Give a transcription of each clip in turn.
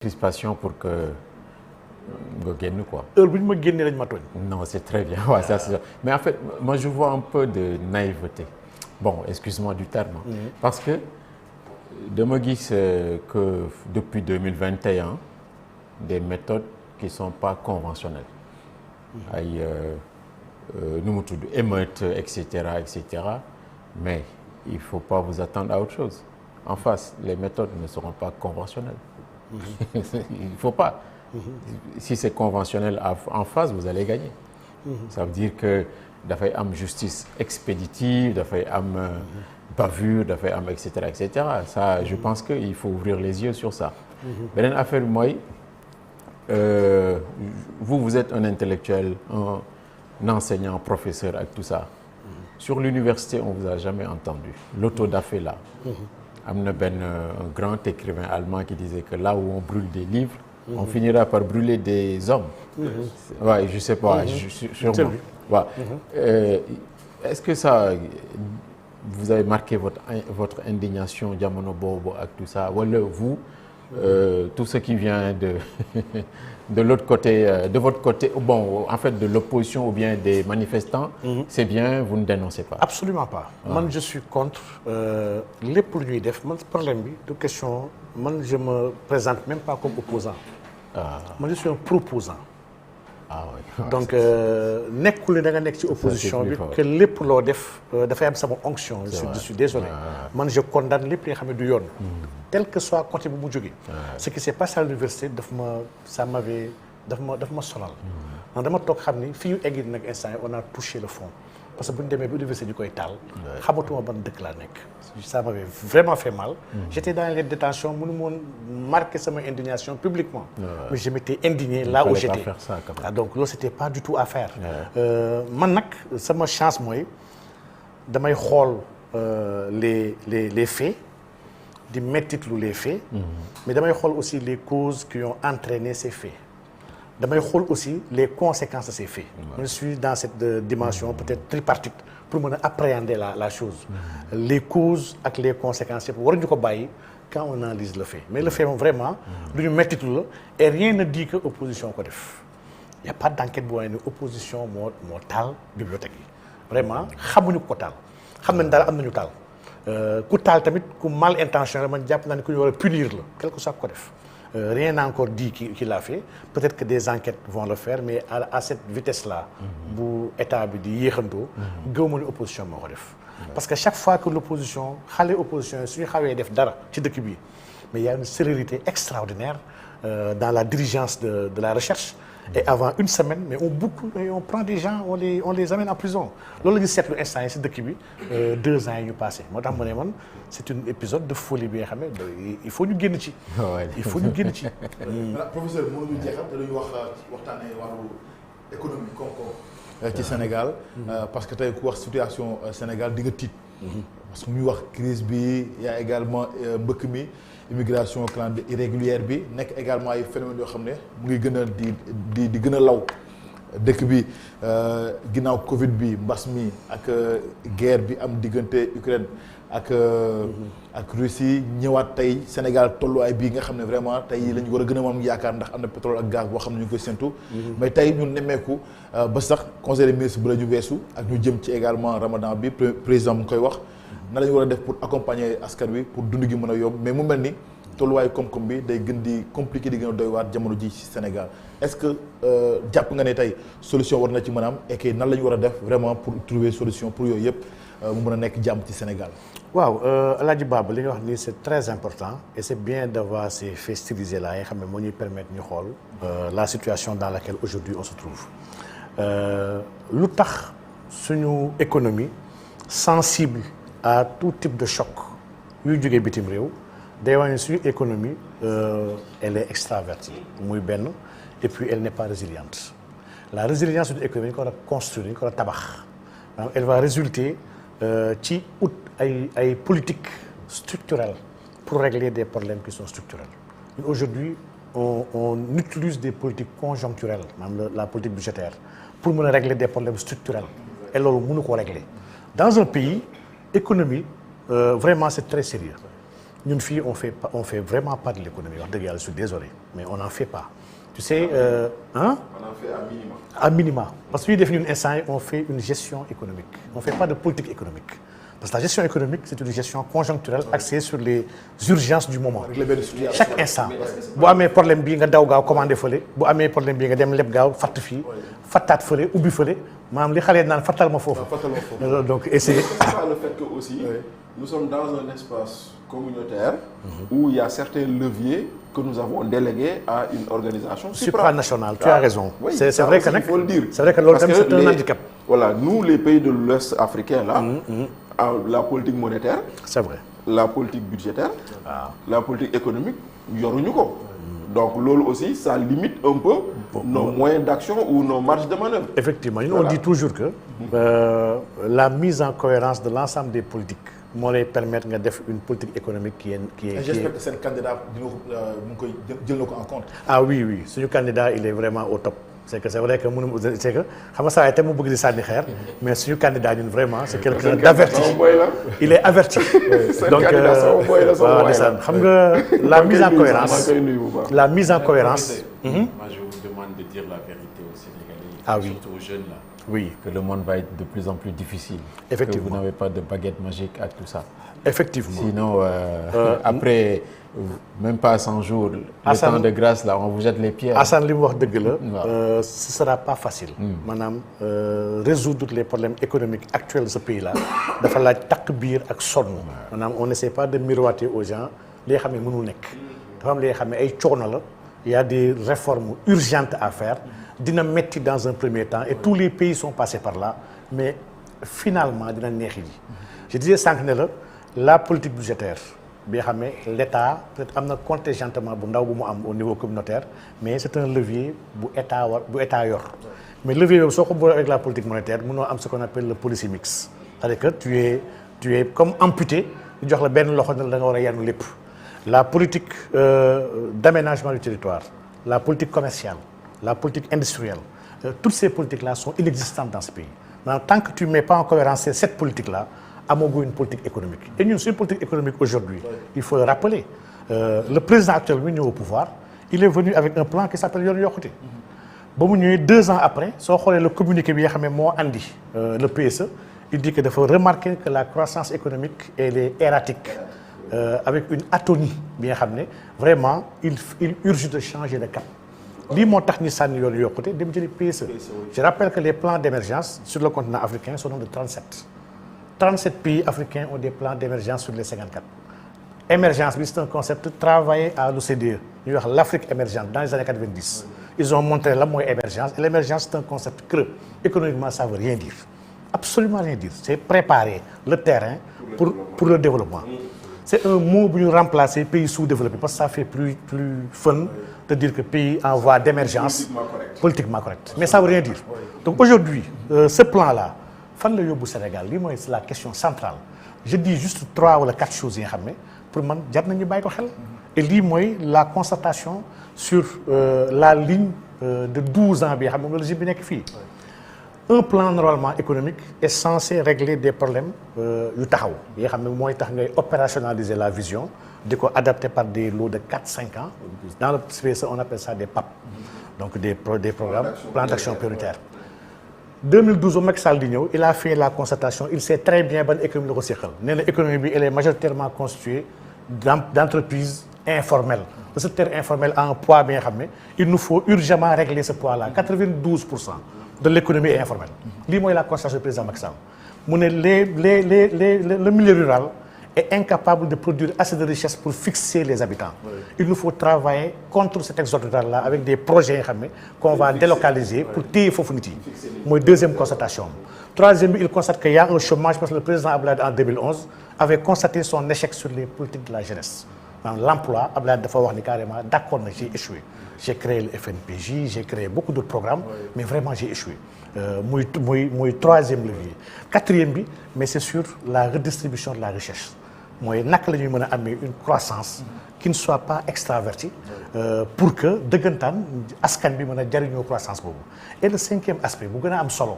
crispation pour que nga génn quoi. heure bu ñu ma génnee lañ ma tooñ. Non, c'est très bien. Ouais, ça, c'est... Mais en fait, moi, je vois un peu de naïveté. Bon, excuse-moi du terme. Parce que de me dire que depuis 2021, des méthodes qui ne sont pas conventionnelles. Ay nu mu tudd émeute, etc., etc. Mais il ne faut pas vous attendre à autre chose. En face, les méthodes ne seront pas conventionnelles. Il ne faut pas. Si c'est conventionnel en face, vous allez gagner. Ça veut dire que dafay am justice expéditive, dafay am bavure, dafay am etc., etc. Ça, je pense qu'il faut ouvrir les yeux sur ça. Beneen affaire bi mooy vous êtes un intellectuel, un enseignant, professeur ak tout ça. Sur l'université, on vous a jamais entendu. L'autodafé là. Am na un grand écrivain allemand qui disait que là où on brûle des livres, on finira par brûler des hommes. Ouais, je sais pas, sûrement. Ouais. Est-ce que ça, vous avez marqué votre indignation jamono boobu ak tout ça, wala vous, tout ce qui vient de l'autre côté, de votre côté, bon, en fait de l'opposition ou bien des manifestants, c'est bien, vous ne dénoncez pas? Absolument pas. Moi, je suis contre lépp lu ñuy def. Man problème bi de question, man je me présente même pas comme opposant. Moi, je suis un proposant. Ah oui. Donc nekkul ne da nga nekk ci opposition bi que lépp loo def dafay am sama onction. Je suis désolé. Man je condamne lépp li nga xam ne du yoon. Quel que soit côté bu mu jógee. Ce qui s'est passé à l'université daf ma sonal. Man dama toog xam ni fii ñu egg nag instant on a touché le fond. Parce que bu ñu demee ba université ñu koy taal. xamatuma ban dëkk laa nekk. Ça m'avait vraiment fait mal. J'étais dans les détentions mënu ma woon marquer sama indignation publiquement. Mais je m'étais indigné là où j'étais. Donc loolu c'était pas du tout à faire. Man nag sama chance mooy damay xool les faits di mettitlu les faits. Mais damay xool aussi les causes qui ont entraîné ces faits. damay xool aussi les conséquences de ces faits. Je suis dans cette dimension peut-être tripartite pour mën a appréhender la chose. Les causes ak les conséquences yëpp waruñu ko bàyyi quand on analyse le fait. Mais le fait moom vraiment lu ñu mettitlu la et rien ne dit que opposition ko def. Il y a pas d'enquête bu wane ne opposition moo taal bibliothèque yi. Vraiment xamuñu ko taal. xam nañ daal am nañu taal. ku taal tamit ku mal intentionné man jàpp naa ne ku ñu war a punir la quel que soit ko def. Rien n'a encore dit qui l'a fait. Peut-être que des enquêtes vont le faire, mais à cette vitesse-là, bu état bi di yéexandoo. gëwuma ni opposition moo ko def. Parce que chaque fois que l'opposition xale opposition suñu xawee def dara ci dëkk bi mais il y a une célérité extraordinaire dans la diligence de la recherche. Et avant une semaine, mais on prend des gens, on les amène en prison. Loolu la ñu seetlu instant yi si dëkk bi 2 ans yi ñu passé moo tax ma ne man c'est un épisode de folie bi nga xam ne il faut ñu génn ci. il faut ñu génn ci. Professeur mënuñu jeexal te dañu waxtaanee wàllu économie koom-koom ci Sénégal. Parce que tey ku wax situation Sénégal di nga tiit. parce que muy wax crise bi y a également mbëkk mi. Immigration clandestine irrégulière bi nekk également ay phénomènes yoo xam ne mu ngi gën a di gën a law dëkk bi ginnaaw Covid bi mbas mi ak guerre bi am diggante Ukraine ak Russie ñëwaat tey Sénégal tolluwaay bii nga xam ne vraiment tey la ñu war a gën a mën yaakaar ndax am na pétrole ak gaz boo xam ne ñu ngi koy séntu. mais tey ñun nemmeeku ba sax conseil des ministres bu la ñu weesu ak ñu jëm ci également Ramadan bi président mu ngi koy wax. na la ñu war a def pour accompagner askan wi pour dund gi mën a yomb mais mu mel ni tolluwaayu koom-koom bi day gën di compliqué di gën a doy waar jamono ji ci Sénégal est-ce que jàpp nga ne tey solution war na ci mën a am et que nan la ñu war a def vraiment pour trouver solution pour yooyu yëpp mu mën a nekk jàmm ci Sénégal. waaw El Hadj Baba li nga wax nii c'est très important et c'est bien d'avoir ces faits stylisés là yi nga xam ne moo ñuy permettre ñu xool la situation dans laquelle aujourd'hui on se trouve lu tax suñu économie sensible à tout type de choc yuy jógee bitim réew day wane suñu économie elle est extravertie muy benn et puis elle n'est pas résiliente la résilience de l'économie ñu ko war a construire ñu ko war a tabax maanaam elle va résulter ci ut ay politiques structurelles pour régler des problèmes qui sont structurels aujourd'hui on utilise des politiques conjoncturelles maanaam la politique budgétaire pour mën a régler des problèmes structurels et loolu mënu ko régler dans un pays économie vraiment c'est très sérieux ñun fii on fait vraiment pas de l'économie wax dëgg yàlla je suis désolé mais on n'en fait pas tu sais On en fait à minima. à minima parce que suñuy def ñun instant yi on fait une gestion économique on fait pas de politique économique parce que la gestion économique c'est une gestion conjoncturelle axée sur les urgences du moment chaque instant bu amee problème bii nga daw gaaw commandé fële bu amee problème bii nga dem leb gaaw fatt fii fattaat fële ubbi fële maanaam li xale naan fattal ma foofu donc essayer C'est pas le fait que aussi nous sommes dans un espace communautaire où il y a certains leviers que nous avons délégués à une organisation supranationale. Tu as raison. Oui, c'est vrai que il faut le dire. C'est vrai que loolu tamit c'est un handicap. Voilà, nous les pays de l'Ouest africain là, la politique monétaire, c'est vrai. la politique budgétaire, la politique économique, yoruñu ko. Donc loolu aussi ça limite un peu nos moyens d'action ou nos marges de manœuvre. Effectivement, on dit toujours que la mise en cohérence de l'ensemble des politiques moo lay permettre nga def une politique économique qui est j'espère que seen candidat dina ko mu ngi koy jël na ko en compte. Ah oui suñu candidat il est vraiment au top. C'est vrai que c'est que xam nga saa te mu bëgg di sànni xeer mais suñu candidat ñun vraiment c'est quelqu'un d'averti. Il est averti. Donc xam nga la mise en cohérence. Moi je vous demande de dire la vérité aux Sénégalais. Ah oui. Surtout aux jeunes là. Oui. Que le monde va être de plus en plus difficile. Effectivement. Que vous n'avez pas de baguette magique à tout ça. Effectivement. Sinon, après, même pas 100 jours, le temps de grâce, là, on vous jette les pierres. Assane li mu wax dëgg la. Ce sera pas facile. Maanaam résoudre les problèmes économiques actuels de ce pays-là dafa laaj takk biir ak sonn. Maanaam on n'essaie pas de miroiter aux gens li nga xam ne mënul nekk. dafa am li nga xam ne ay coono la. Il y a des réformes urgentes à faire. Dina metti dans un premier temps et tous les pays sont passés par là mais finalement dina neexi ji. Je disais sànq ne la politique budgétaire bi nga xam ne l'État peut-être am na contingentement bu ndaw bu mu am au niveau communautaire mais c'est un levier bu état yor mais levier boobu soo ko boole avec la politique monétaire mënoo am ce qu'on appelle le policy mix c'est-à-dire que tu es comme amputé ñu jox la benn loxo ne da nga war a yanu lépp la politique d'aménagement du territoire la politique commerciale la politique industrielle toutes ces politiques-là sont inexistantes dans ce pays maintenant tant que tu mets pas en cohérence cette politique-là amoo une politique économique et ñun suñu politique économique aujourd'hui il faut le rappeler le président actuel bi ñëw au pouvoir il est venu avec un plan qui s'appelle yoonu yokkute ba mu ñëwee 2 ans après soo xoolee le communiqué bi nga xam ne moo andi le PSE il dit que dafa remarquer que la croissance économique elle est erratique avec une atonie bi nga xam ne vraiment il urge de changer de cap lii moo tax ñu sànni yoonu yokkute dem jëli PSE. Je rappelle que les plans d'émergence sur le continent africain sont de 37 pays africains ont des plans d'émergence sur les 54. Émergence bi c'est un concept travaillé à l'OCDE ñuy wax l'Afrique émergente dans les années 90. Ils ont montré la mooy émergence et l'émergence c'est un concept creux économiquement ça veut rien dire absolument rien dire c'est préparer le terrain pour le développement. C'est un mot bu ñu remplacer pays sous-développés parce que ça fait plus fun de dire que pays en voie d'émergence politiquement correct mais ça veut rien dire. Donc aujourd'hui ce plan-là fan la yóbbu Sénégal lii mooy la question centrale je dis juste 3 wala 4 choses yi nga xam ne pour man jar nañu bàyyi ko xel et lii mooy la constatation sur la ligne de 12 ans bi nga xam ne moom la régime bi nekk fii. Un plan normalement économique est censé régler des problèmes yu taxaw yi nga xam ne mooy tax ngay opérationnaliser la vision di ko adapter par des lots de 4-5 ans dans le PSE on appelle ça des PAP donc des programmes plans d'action prioritaire 2012 au Macky Sall di ñëw il a fait la constatation il sait très bien ban économie la ko seqal nee na économie bi elle est majoritairement constituée d'entreprises informelles le secteur informel a un poids bi nga xam ne il nous faut urgemment régler ce poids là 92% de l'économie est informelle lii mooy la constatation du président Macky Sall mu ne le milieu rural est incapable de produire assez de richesse pour fixer les habitants. Il nous faut travailler contre cet exode rural-là avec des projets yoo xam ne qu'on va délocaliser pour téye foofu nit yi. mooy deuxième constatation. Troisième bi il constate qu'il y a un chômage parce que le président Abdoulaye en 2011 avait constaté son échec sur les politiques de la jeunesse. Dans l'emploi Abdoulaye dafa wax ni carrément d'accord na j'ai échoué. J'ai créé le FNPJ, j'ai créé beaucoup d'autres programmes, mais vraiment j'ai échoué. Muy troisième levier. Quatrième bi mais c'est sur la redistribution de la richesse. mooy naka la ñuy mën a amee une croissance qui ne soit pas extravertie pour que dëggantaan askan bi mën a jariñoo croissance boobu. Et le cinquième aspect bu gën a am solo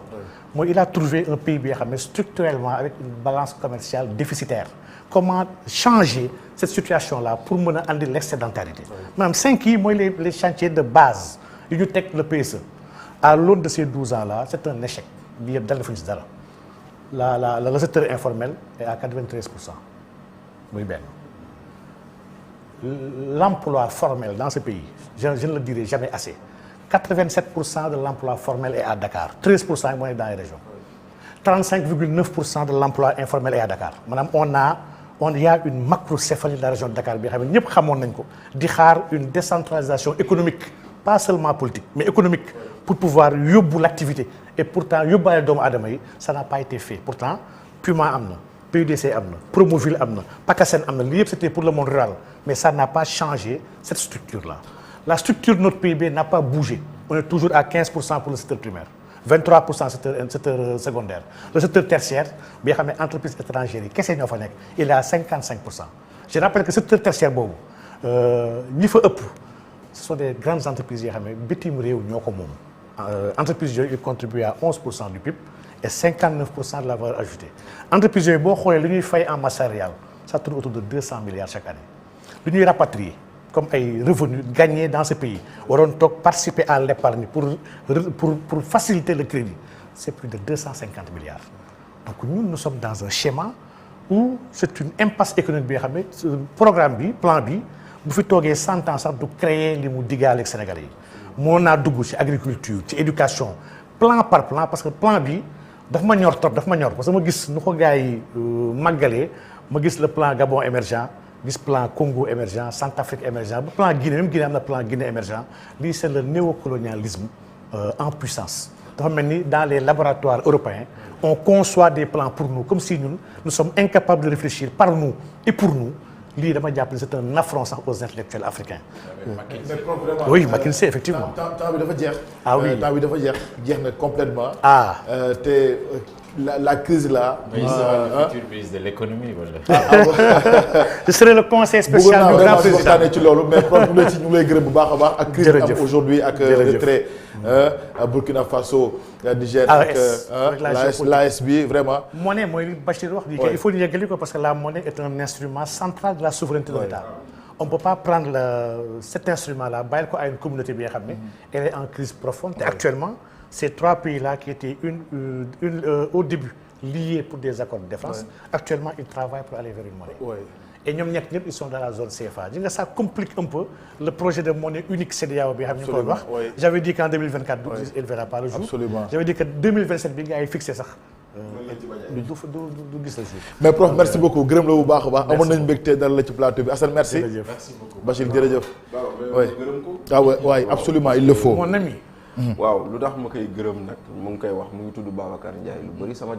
mooy il a trouvé un pays bi nga xam ne structurellement avec une balance commerciale déficitaire comment changer cette situation-là pour mën a andi l'excédentarité. maanaam 5 yi mooy les chantiers de base yu ñu teg le PSE. à l'aune de ces 12 ans-là c'est un échec bi yëpp dal defuñu si dara le secteur informel est à 93%. muy benn. L'emploi formel dans ce pays je ne le dirai jamais assez 87% de l'emploi formel est à Dakar 13% mooy dans les régions 35,9% de l'emploi informel est à Dakar maanaam on y a une macrocéphalie de la région de Dakar bi xam ne ñëpp xamoon nañ ko di xaar une décentralisation économique pas seulement politique mais économique pour pouvoir yóbbu l'activité et pourtant yóbbaale doomu aadama yi ça n'a pas été fait pourtant Puma am na PUDC am na Promoville am na PACASEN am na lii yëpp c'était pour le monde rural mais ça n'a pas changé cette structure-là la structure de notre PIB n'a pas bougé on est toujours à 15% pour le secteur primaire 23% secteur secondaire le secteur tertiaire bi nga xam ne entreprise étrangères yi kese ñoo fa nekk il est à 55%. je rappelle que secteur tertiaire boobu ñi fa ëpp ce sont des grandes entreprises yoo xam ne bitim réew ñoo ko moom entreprises yooyu ils contribuent à 11% du PIB et 59% de la valeur ajoutée entreprises yooyu boo xoolee li ñuy fay en masse salariale ça tourne autour de 200 milliards chaque année lu ñuy rapatrier comme ay revenus gagnés dans ce pays waroon toog participer à l'épargne pour faciliter le crédit c'est plus de 250 milliards donc nous sommes dans un schéma où c'est une impasse économique bi nga xam ne programme bi plan bi bu fi toogee 100 ans sax du créer li mu diggaale ak Sénégalais yi moo naa dugg ci agriculture ci éducation plan par plan parce que plan bi daf ma ñor trop daf ma ñor parce que ma gis nu ko gars yi màggalee ma gis le plan Gabon émergent gis plan Congo émergent Centrafrique émergent ba plan Guinée même Guinée am na plan Guinée émergent lii c'est le néocolonialisme en puissance dafa mel ni dans les laboratoires européens on conçoit des plans pour nous comme si nous sommes incapables de réfléchir par nous et pour nous lii dama jàpp ne c'est un affront sax aux intellectuels africains. oui McKinsey effectivement. temps bi dafa jeex. ah oui temps bi dafa jeex na complètement. te la crise là. mais il sera le futur ministre de l'économie wala. ce serait le conseil spécial du grand président waxtaanee ci loolu mais prof ñu lay gërëm bu baax a baax. ak crise bi am aujourd'hui ak retrait Burkina Faso Niger ak l'AS bi vraiment. monnaie mooy li Bachir wax. il faut ñu yeggali ko parce que la monnaie est un instrument central de la souveraineté de l'État. on peut pas prendre cet instrument là bàyyil ko à une communauté bi nga xam ne elle est en crise profonde te actuellement ces 3 pays-là qui étaient au début liés pour des accords de défense actuellement ils travaillent pour aller vers une monnaie. et ñoom ñett ñëpp ils sont dans la zone CFA ji nga ça complique un peu le projet de monnaie unique CEDEAO bi xam ñu koy wax. j'avais dit qu'en 2024 il verra pas le jour. Absolument. j'avais dit que 2027 bi nga ay fixé sax. du gis la jour. mais prof merci beaucoup gërëm la bu baax a baax. amoon nañu mbégte dal la ci plateau bi Assane merci. merci beaucoup Bachir jërëjëf. waaw gërëm ko. ah ouais absolument il le faut. mon ami. waaw lu tax ma koy gërëm nag mu ngi koy wax mu ngi tudd Babacar Ndiaye lu bëri sama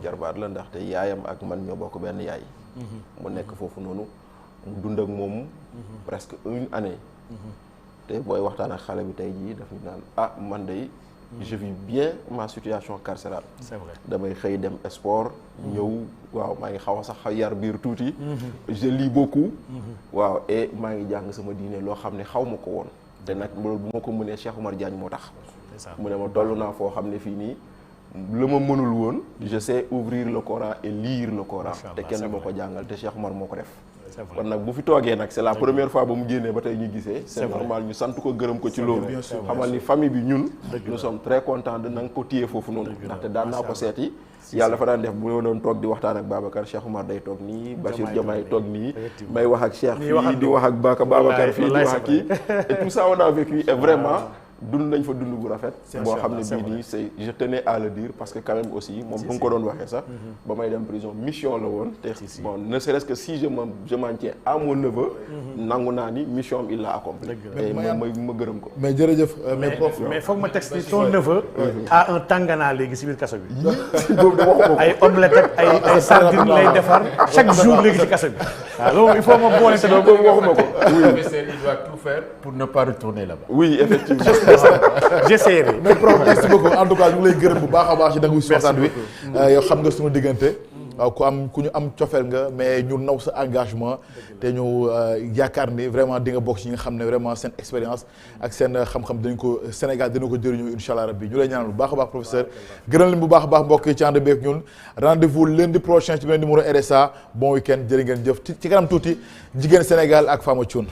jarbaat la ndaxte yaayam ak man ñoo bokk benn yaay. mu nekk foofu noonu mu dund ak moom presque une année. te booy waxtaan ak xale bi tey jii daf ñu naan man day je vis bien ma situation carcérale. c'est vrai damay xëy dem sport. ñëw waaw maa ngi xaw a sax yar biir tuuti. je lis beaucoup. waaw et maa ngi jàng sama diine loo xam ne xaw ma ko woon. te nag loolu bu ma ko mënee Cheikh Oumar Diagne moo tax. mu ne ma toll naa foo xam ne fii nii la ma mënul woon je sais ouvrir le Coran et lire le Coran. te kenn moo ko jàngal te Cheikh Oumar moo ko def. kon nag bu fi toogee nag c'est la première fois ba mu génnee ba tey ñu gisee. c'est normal ñu sant ko gërëm ko ci loolu. xamal ni famille bi ñun. nous sommes très contents de na nga ko téye foofu noonu. ndaxte daan naa ko seeti. yàlla dafa daan def bu doon toog di waxtaan ak Babacar Cheikh Oumar day toog nii Bachir Diomaye toog nii may wax ak Cheikh fii di wax ak Babacar fii di wax ak kii et tout ça on a vécu et vraiment dund nañ fa dund bu rafet boo xam ne bii nii c'est je tenais à le dire parce que quand même aussi moom bu nga ko doon waxee sax ba may dem prison mission la woon te bon ne serait-ce que si je m'en tiens à mon neveu nangu naa ni mission il l'a accompli et ma gërëm ko mais jërëjëf mais prof mais foog ma texte ton neveu a un tangana léegi si biir kaso bi boobu de waxuma ko ay omelette ak ay sardines lay defar chaque jour léegi ci kaso bi waaw loolu il faut ma boole te boobu waxuma ko il doit tout faire pour ne pas retourner là-bas. oui effectivement j'essaierai. mais prof merci beaucoup en tout cas ñu ngi lay gërëm bu baax a baax ci dangu si waxtaan wi yow xam nga suñu diggante ku ñu am cofeel nga mais ñu naw sa engagement te ñu yaakaar ni vraiment di nga bokk ci ñi nga xam ne vraiment seen expérience ak seen xam-xam dañ ko Sénégal dina ko jëriñoo incha allah rabbi ñu lay ñaanal bu baax a baax professeur gërëm leen bu baax a baax mbokk yi ci ànd beeg ñun rendez-vous lundi prochain ci beneen numéro RSA bon week-end jërë ngeen jëf ci kanam tuuti jigéen Sénégal ak Fama Thioune